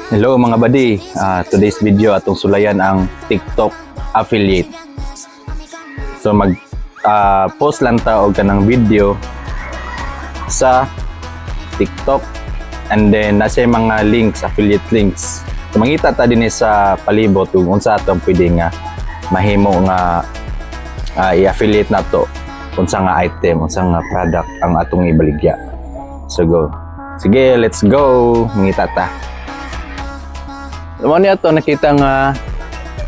Hello mga buddy, today's video atong sulayan ang TikTok affiliate. So post lang ta og kanang video sa TikTok and then nasa mga links, affiliate links. So mangita ta dinhi sa palibot kung unsa atong pwede nga mahimo nga i-affiliate nato unsa nga item, unsa nga product ang atong ibaligya. So go. Sige, let's go. Mangita ta. Mo niya to nakita nga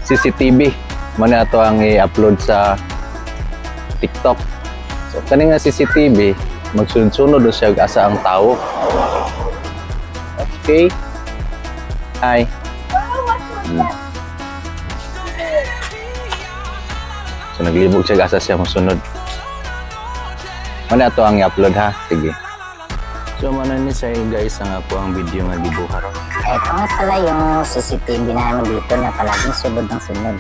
CCTV. Mo niya to ang i-upload sa TikTok. So kani nga CCTV magsunod-sunod siya asa ang tao. Okay. Hi. So naglibog siya asa siya masunod. Mo niya to ang i-upload ha. Sige. So mana ni say guys ang ako ang video nga gibuhat. Ito nga pala yung CCTV namin dito na palaging sunod ng sunod.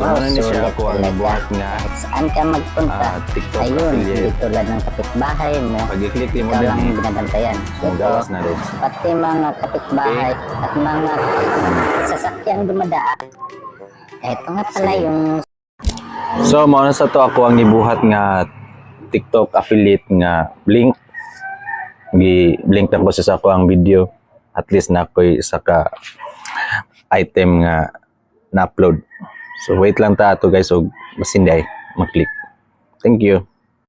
Ano ni siya ako ang gibuhat nga kahit saan ka magpunta. TikTok Ayun, affiliate. hindi tulad ng kapitbahay mo. Pag-i-click mo Ikaw din lang binabantayan. so gawas na rin. Pati mga kapitbahay at mga sasakyang dumadaan. Ito nga pala yung So mao na sa to ako ang gibuhat nga TikTok affiliate nga link. Gi-link na ko sa ako ang video. At least na ako'y isa ka item nga na-upload. So wait lang ta ato guys og masinday mag-click. Thank you.